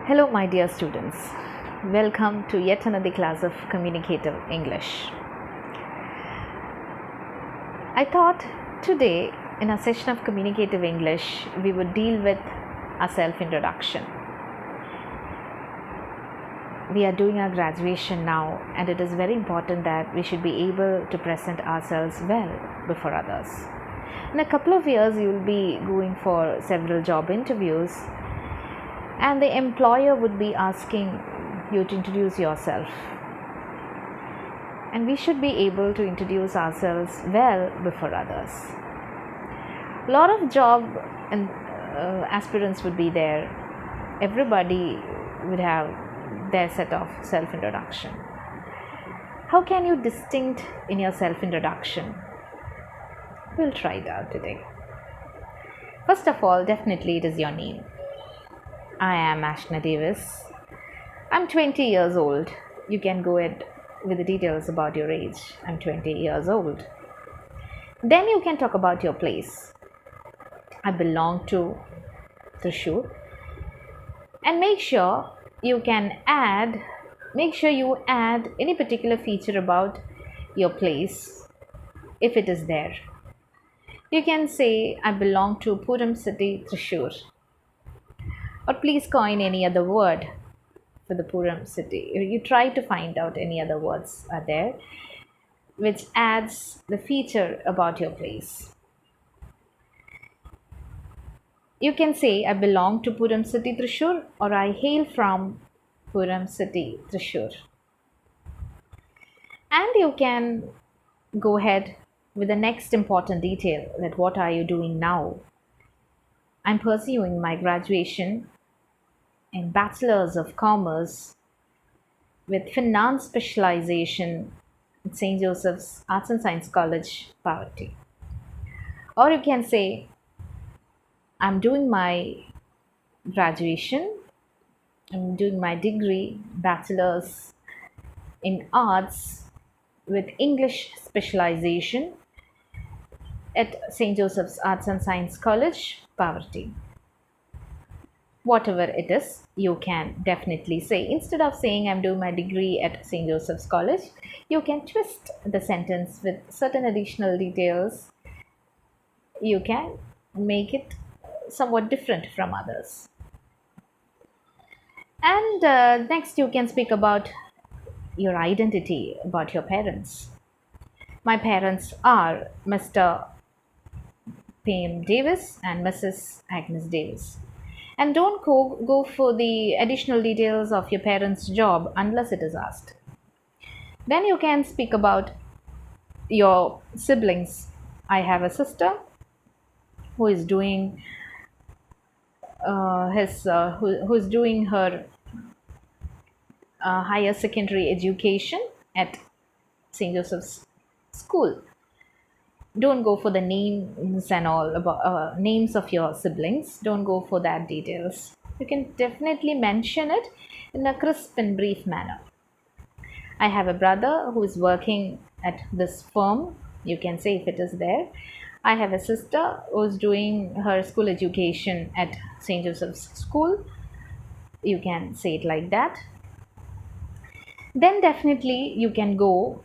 Hello, my dear students. Welcome to yet another class of Communicative English. I thought today, in a session of Communicative English, we would deal with a self-introduction. We are doing our graduation now, and it is very important that we should be able to present ourselves well before others. In a couple of years, you will be going for several job interviews, and the employer would be asking you to introduce yourself. And we should be able to introduce ourselves well before others. A lot of job and aspirants would be there. Everybody would have their set of self-introduction. How can you distinct in your self-introduction? We'll try it out today. First of all, definitely it is your name. I am Ashna Davis. I'm 20 years old. You can go ahead with the details about your age. I'm 20 years old. Then you can talk about your place. I belong to Thrissur. And make sure you add any particular feature about your place if it is there. You can say, I belong to Puram city, Thrissur. Or please coin any other word for the Puram city. You try to find out any other words are there which adds the feature about your place. You can say, I belong to Puram city, Thrissur, or I hail from Puram city, Thrissur. And you can go ahead with the next important detail, that what are you doing now? I'm pursuing my graduation in Bachelor's of Commerce with finance specialization at St. Joseph's Arts and Science College, Pavaratty. Or you can say, I'm doing my graduation, I'm doing my degree, Bachelor's in Arts with English specialization at St. Joseph's Arts and Science College, Pavaratty. Whatever it is, you can definitely say. Instead of saying I'm doing my degree at St. Joseph's College, you can twist the sentence with certain additional details. You can make it somewhat different from others. And next you can speak about your identity, about your parents. My parents are Mr. Pam Davis and Mrs. Agnes Davis. And don't go for the additional details of your parents' job unless it is asked. Then you can speak about your siblings. I have a sister who is doing her higher secondary education at St. Joseph's School. Don't go for the names and all about names of your siblings. Don't go for that details. You can definitely mention it in a crisp and brief manner. I have a brother who is working at this firm. You can say if it is there. I have a sister who is doing her school education at St. Joseph's School. You can say it like that. Then definitely you can go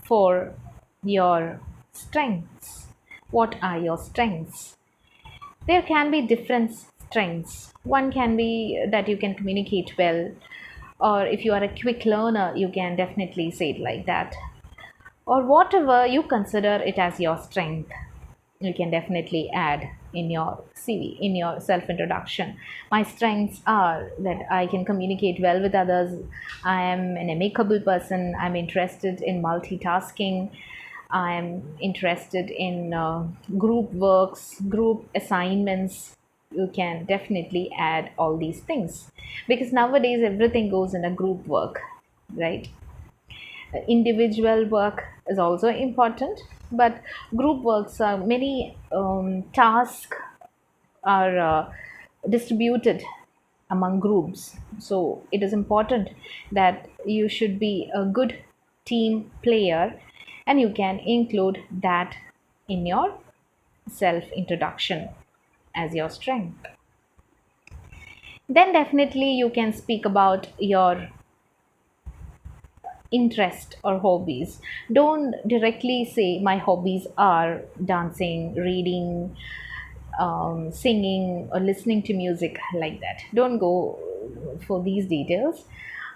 for your strengths. What are your strengths? There can be different strengths. One can be that you can communicate well, or if you are a quick learner, you can definitely say it like that. Or whatever you consider it as your strength, you can definitely add in your CV, in your self-introduction. My strengths are that I can communicate well with others. I am an amicable person. I'm interested in multitasking. I'm interested in group works, group assignments. You can definitely add all these things because nowadays everything goes in a group work, right? Individual work is also important, but group works are many tasks are distributed among groups. So it is important that you should be a good team player, and you can include that in your self-introduction as your strength. Then definitely you can speak about your interest or hobbies. Don't directly say my hobbies are dancing, reading, singing, or listening to music, like that. Don't go for these details,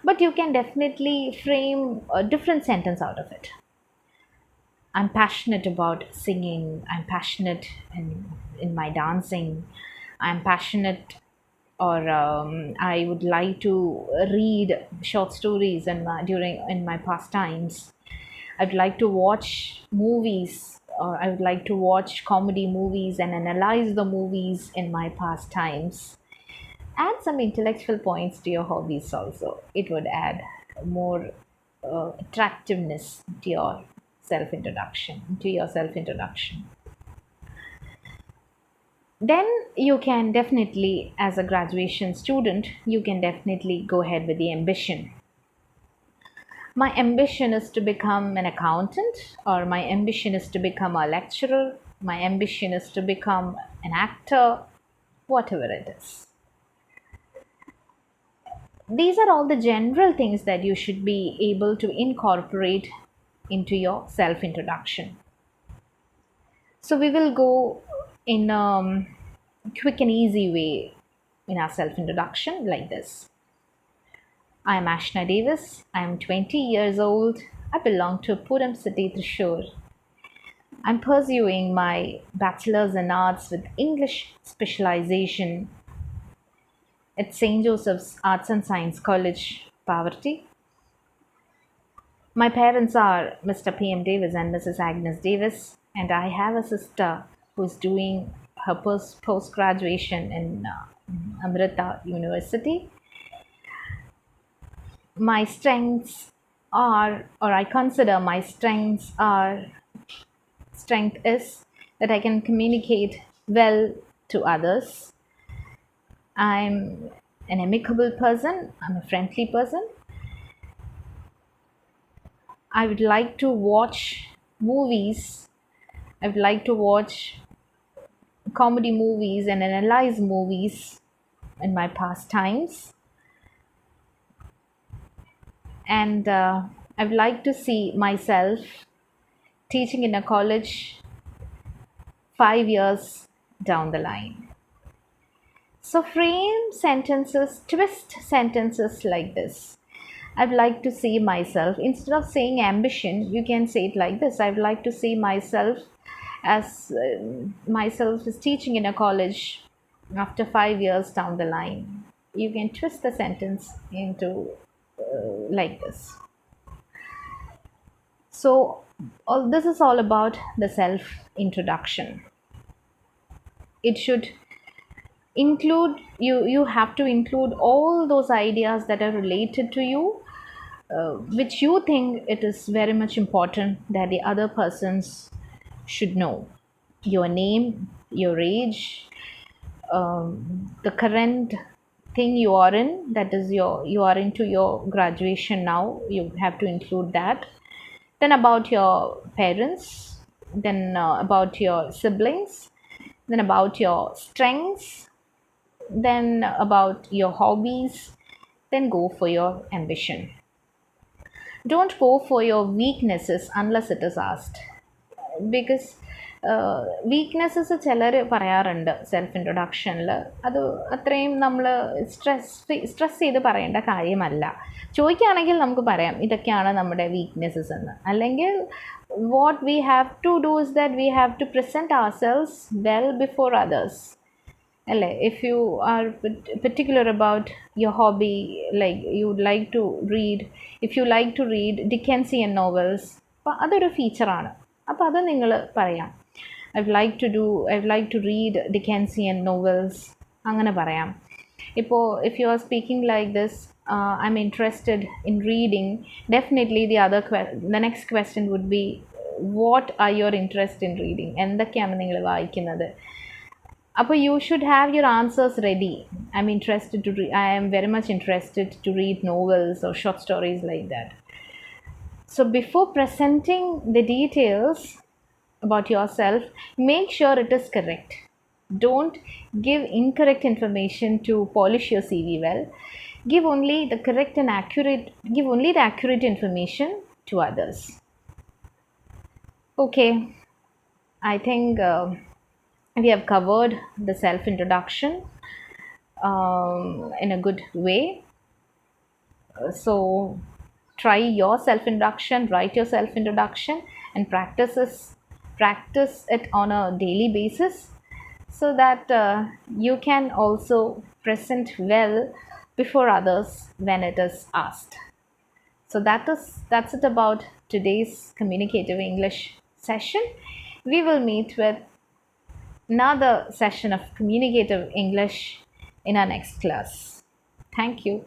but you can definitely frame a different sentence out of it. I'm passionate about singing. I'm passionate in my dancing. I'm passionate, or I would like to read short stories in my pastimes. I'd like to watch movies, or I would like to watch comedy movies and analyze the movies in my pastimes. Add some intellectual points to your hobbies also. It would add more attractiveness to your self introduction. Then you can definitely, as a graduation student, you can definitely go ahead with the ambition. My ambition is to become an accountant, or my ambition is to become a lecturer, my ambition is to become an actor, whatever it is. These are all the general things that you should be able to incorporate into your self introduction. So, we will go in a quick and easy way in our self introduction like this. I am Ashna Davis. I am 20 years old. I belong to Puram City, Thrissur. I'm pursuing my bachelor's in arts with English specialization at St. Joseph's Arts and Science College, Pavaratty. My parents are Mr. P.M. Davis and Mrs. Agnes Davis, and I have a sister who's doing her post graduation in Amrita University. My strengths are, or I consider my strength is that I can communicate well to others. I'm an amicable person, I'm a friendly person. I would like to watch movies. I would like to watch comedy movies and analyze movies in my pastimes. And I would like to see myself teaching in a college 5 years down the line. So frame sentences, twist sentences like this. I'd like to see myself, instead of saying ambition, you can say it like this. I'd like to see myself as myself is teaching in a college after 5 years down the line. You can twist the sentence into like this. So, all this is all about the self introduction. It should include you have to include all those ideas that are related to you, which you think it is very much important that the other persons should know. Your name, your age, the current thing you are in, that is you are into your graduation now, you have to include that. Then about your parents, then about your siblings, then about your strengths, then about your hobbies, then go for your ambition. Don't go for your weaknesses unless it is asked. Because weaknesses ചിലർ പറയാറുണ്ട് self ഇൻട്രൊഡക്ഷനിൽ. അത് അത്രയും നമ്മൾ stress ചെയ്ത് പറയേണ്ട കാര്യമല്ല. ചോദിക്കുകയാണെങ്കിൽ നമുക്ക് പറയാം ഇതൊക്കെയാണ് നമ്മുടെ വീക്ക്നെസ്സസ് എന്ന്. അല്ലെങ്കിൽ what we have to do is that we have to present ourselves well before others. അല്ലേ? If you are particular about your hobby, like you would like to read, if you like to read Dickensian novels, അപ്പോൾ അതൊരു ഫീച്ചറാണ്. അപ്പോൾ അത് നിങ്ങൾ പറയാം. I would like to read Dickensian novels, അങ്ങനെ പറയാം. ഇപ്പോൾ if you are speaking like this, I'm interested in reading, definitely the next question would be, what are your interest in reading? എന്തൊക്കെയാണ് നിങ്ങൾ വായിക്കുന്നത്? അപ്പോൾ you should have your answers ready. I am very much interested to read novels or short stories like that. So before presenting the details about yourself, make sure it is correct. Don't give incorrect information to polish your CV well. Give only the correct and accurate, give only the accurate information to others. Okay, I think we have covered the self introduction in a good way. So try your self introduction, write your self introduction, and practice it on a daily basis, so that you can also present well before others when it is asked. So that's it about today's communicative English session. We will meet with another session of communicative English in our next class. Thank you.